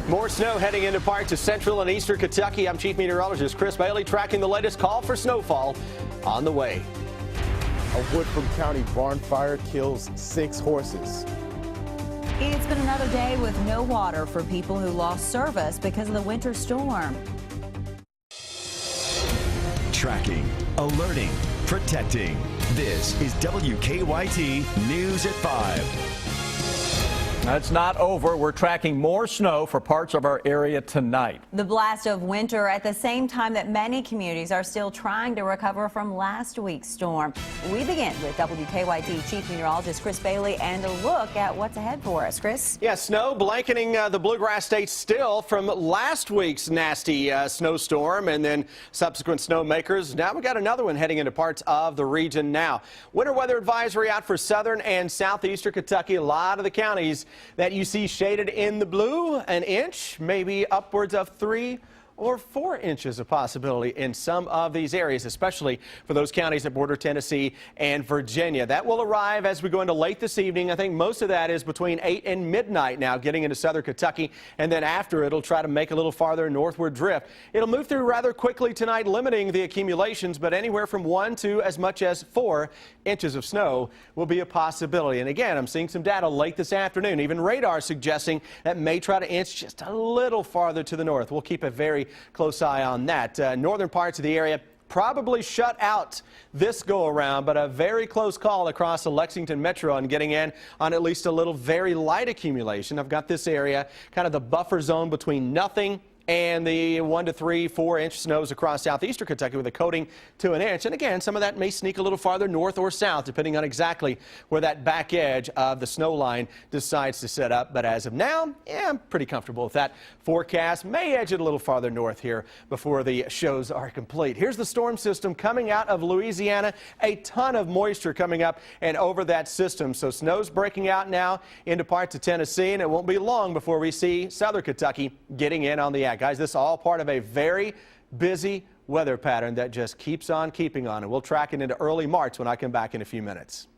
More snow heading into parts of central and eastern Kentucky. I'm Chief Meteorologist Chris Bailey tracking the latest call for snowfall on the way. A Woodford County barn fire kills 6 horses. It's been another day with no water for people who lost service because of the winter storm. Tracking, alerting, protecting. This is WKYT News at 5. It's not over. We're tracking more snow for parts of our area tonight. The blast of winter at the same time that many communities are still trying to recover from last week's storm. We begin with WKYT Chief Meteorologist Chris Bailey and a look at what's ahead for us. Chris? Yeah, snow blanketing the bluegrass states still from last week's nasty snowstorm and then subsequent snow makers. Now we got another one heading into parts of the region now. Winter weather advisory out for southern and southeastern Kentucky. A lot of the counties that you see shaded in the blue, an inch, maybe upwards of 3 or 4 inches of possibility in some of these areas, especially for those counties that border Tennessee and Virginia. That will arrive as we go into late this evening. I think most of that is between 8 and midnight now, getting into southern Kentucky, and then after it'll try to make a little farther northward drift. It'll move through rather quickly tonight, limiting the accumulations, but anywhere from 1 to as much as 4 inches of snow will be a possibility. And again, I'm seeing some data late this afternoon, even radar suggesting that may try to inch just a little farther to the north. We'll keep a very close eye on that. Northern parts of the area probably shut out this go around, but a very close call across the Lexington Metro and getting in on at least a little very light accumulation. I've got this area, kind of the buffer zone between nothing and the 1 to 3, 4 inch snows across southeastern Kentucky with a coating to an inch. And again, some of that may sneak a little farther north or south, depending on exactly where that back edge of the snow line decides to set up. But as of now, yeah, I'm pretty comfortable with that forecast. May edge it a little farther north here before the shows are complete. Here's the storm system coming out of Louisiana. A ton of moisture coming up and over that system. So snow's breaking out now into parts of Tennessee, and it won't be long before we see southern Kentucky getting in on the act. Guys, this is all part of a very busy weather pattern that just keeps on keeping on, and we'll track it into early March when I come back in a few minutes.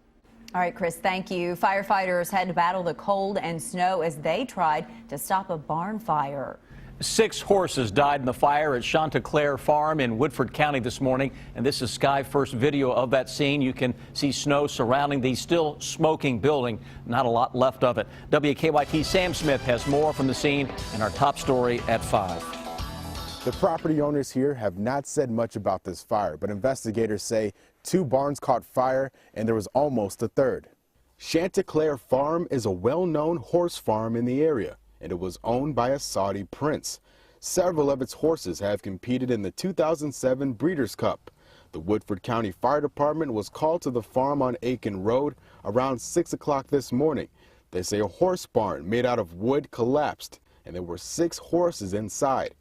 All right, Chris, thank you. Firefighters had to battle the cold and snow as they tried to stop a barn fire. 6 horses died in the fire at Chanticleer Farm in Woodford County this morning, and this is Sky First video of that scene. You can see snow surrounding the still smoking building. Not a lot left of it. WKYT Sam Smith has more from the scene and our top story at 5. The property owners here have not said much about this fire, but investigators say 2 barns caught fire and there was almost a third. Chanticleer Farm is a well-known horse farm in the area, and it was owned by a Saudi prince. Several of its horses have competed in the 2007 Breeders' Cup. The Woodford County Fire Department was called to the farm on Aiken Road around 6 o'clock this morning. They say a horse barn made out of wood collapsed, and there were 6 horses inside.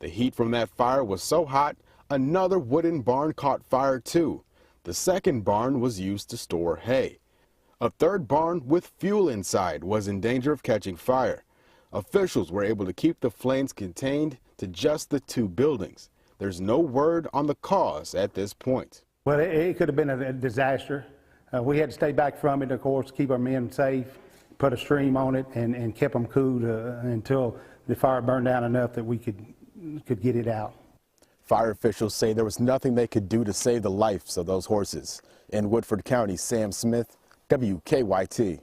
The heat from that fire was so hot, another wooden barn caught fire too. The second barn was used to store hay. A third barn with fuel inside was in danger of catching fire. Officials were able to keep the flames contained to just the 2 buildings. There's no word on the cause at this point. Well, it could have been a disaster. We had to stay back from it, of course, keep our men safe, put a stream on it, and kept them cool until the fire burned down enough that we could get it out. Fire officials say there was nothing they could do to save the lives of those horses. In Woodford County, Sam Smith, WKYT.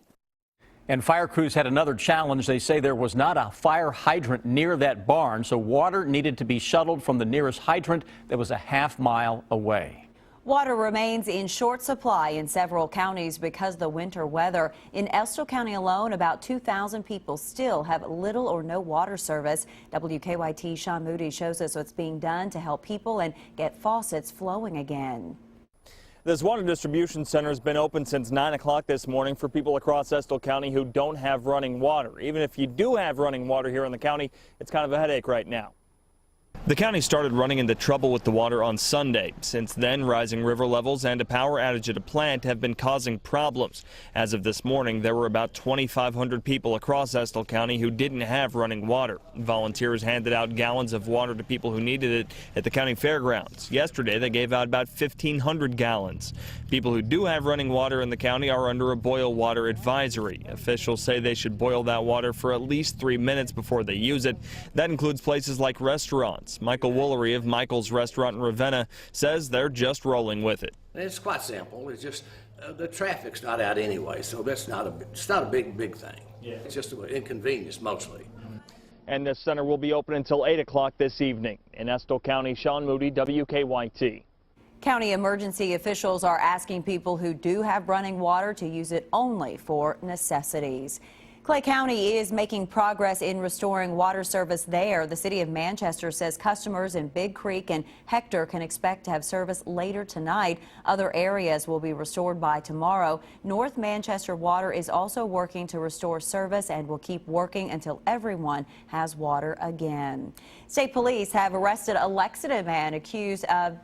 And fire crews had another challenge. They say there was not a fire hydrant near that barn, so water needed to be shuttled from the nearest hydrant that was a half-mile away. Water remains in short supply in several counties because of the winter weather. In Estill County alone, about 2,000 people still have little or no water service. WKYT Sean Moody shows us what's being done to help people and get faucets flowing again. This water distribution center has been open since 9 o'clock this morning for people across Estill County who don't have running water. Even if you do have running water here in the county, it's kind of a headache right now. The county started running into trouble with the water on Sunday. Since then, rising river levels and a power outage at a plant have been causing problems. As of this morning, there were about 2,500 people across Estill County who didn't have running water. Volunteers handed out gallons of water to people who needed it at the county fairgrounds. Yesterday, they gave out about 1,500 gallons. People who do have running water in the county are under a boil water advisory. Officials say they should boil that water for at least 3 minutes before they use it. That includes places like restaurants. Michael Woolery of Michael's Restaurant in Ravenna says they're just rolling with it. It's quite simple. It's just the traffic's not out anyway, so it's not a big thing. Yeah. It's just an inconvenience mostly. And this center will be open until 8 o'clock this evening. In Estill County, Sean Moody, WKYT. County emergency officials are asking people who do have running water to use it only for necessities. Clay County is making progress in restoring water service there. The city of Manchester says customers in Big Creek and Hector can expect to have service later tonight. Other areas will be restored by tomorrow. North Manchester Water is also working to restore service and will keep working until everyone has water again. State police have arrested a Lexington man accused of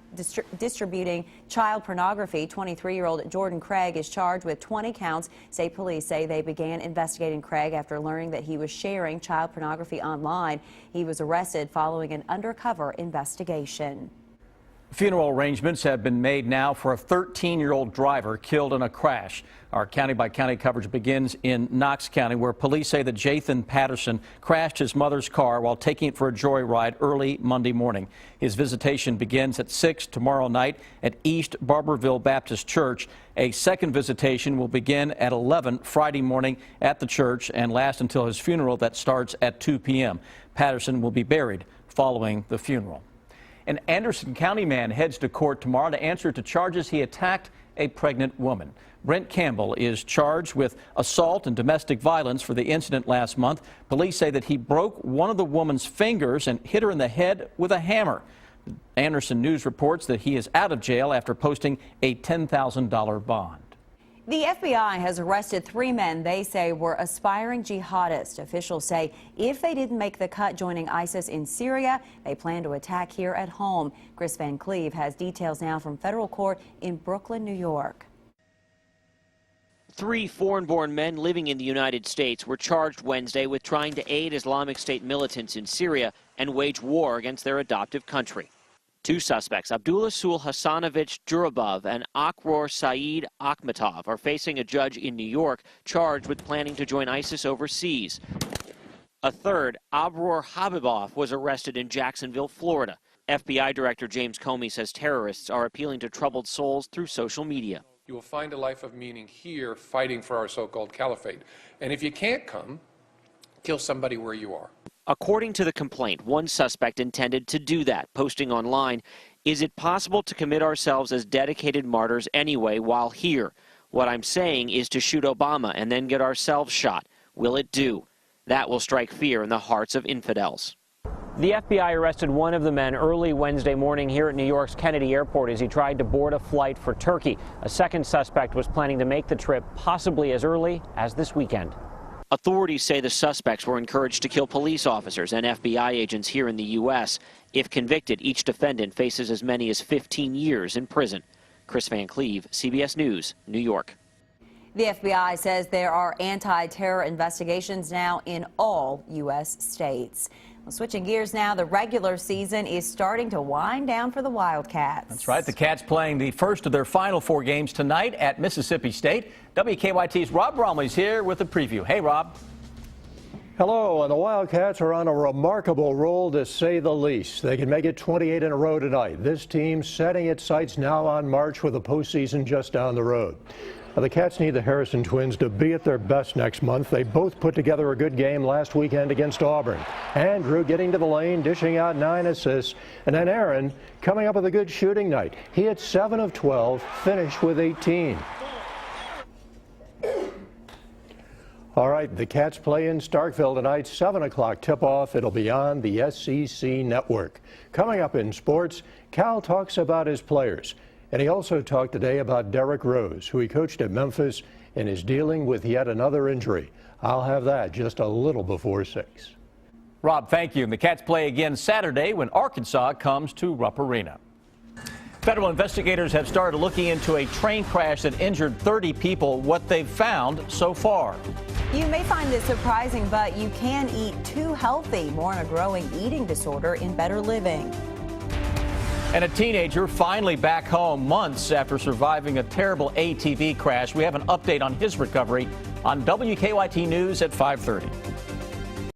distributing child pornography. 23-year-old Jordan Craig is charged with 20 counts. State police say they began investigating Craig after learning that he was sharing child pornography online. He was arrested following an undercover investigation. Funeral arrangements have been made now for a 13-year-old driver killed in a crash. Our county-by-county coverage begins in Knox County, where police say that Jathan Patterson crashed his mother's car while taking it for a joyride early Monday morning. His visitation begins at 6 tomorrow night at East Barberville Baptist Church. A second visitation will begin at 11 Friday morning at the church and last until his funeral that starts at 2 p.m. Patterson will be buried following the funeral. An Anderson County man heads to court tomorrow to answer to charges he attacked a pregnant woman. Brent Campbell is charged with assault and domestic violence for the incident last month. Police say that he broke one of the woman's fingers and hit her in the head with a hammer. Anderson News reports that he is out of jail after posting a $10,000 bond. The FBI has arrested 3 men they say were aspiring jihadists. Officials say if they didn't make the cut joining ISIS in Syria, they plan to attack here at home. Chris Van Cleve has details now from federal court in Brooklyn, New York. 3 foreign-born men living in the United States were charged Wednesday with trying to aid Islamic State militants in Syria and wage war against their adoptive country. 2 suspects, Abdullah Sul Hassanovich Jurabov and Akror Saeed Akhmatov, are facing a judge in New York charged with planning to join ISIS overseas. A third, Abror Habibov, was arrested in Jacksonville, Florida. FBI Director James Comey says terrorists are appealing to troubled souls through social media. You will find a life of meaning here fighting for our so-called caliphate. And if you can't come, kill somebody where you are. According to the complaint, one suspect intended to do that, posting online, "Is it possible to commit ourselves as dedicated martyrs anyway while here? What I'm saying is to shoot Obama and then get ourselves shot. Will it do? That will strike fear in the hearts of infidels." The FBI arrested one of the men early Wednesday morning here at New York's Kennedy Airport as he tried to board a flight for Turkey. A second suspect was planning to make the trip possibly as early as this weekend. Authorities say the suspects were encouraged to kill police officers and FBI agents here in the U.S. If convicted, each defendant faces as many as 15 years in prison. Chris Van Cleve, CBS News, New York. The FBI says there are anti-terror investigations now in all U.S. states. Well, switching gears now, the regular season is starting to wind down for the Wildcats. That's right. The Cats playing the first of their final 4 games tonight at Mississippi State. WKYT's Rob Bromley's here with a preview. Hey, Rob. Hello, and the Wildcats are on a remarkable roll, to say the least. They can make it 28 in a row tonight. This team setting its sights now on March with the postseason just down the road. Now, the Cats need the Harrison twins to be at their best next month. They both put together a good game last weekend against Auburn. Andrew getting to the lane, dishing out 9 assists. And then Aaron coming up with a good shooting night. He hit 7 of 12, finished with 18. All right, the Cats play in Starkville tonight, 7 o'clock tip-off. It'll be on the SEC Network. Coming up in sports, Cal talks about his players. And he also talked today about Derrick Rose, who he coached at Memphis and is dealing with yet another injury. I'll have that just a little before 6. Rob, thank you. And the Cats play again Saturday when Arkansas comes to Rupp Arena. Federal investigators have started looking into a train crash that injured 30 people. What they've found so far. You may find this surprising, but you can eat too healthy. More on a growing eating disorder in Better Living. And a teenager finally back home months after surviving a terrible ATV crash. We have an update on his recovery on WKYT News at 5:30.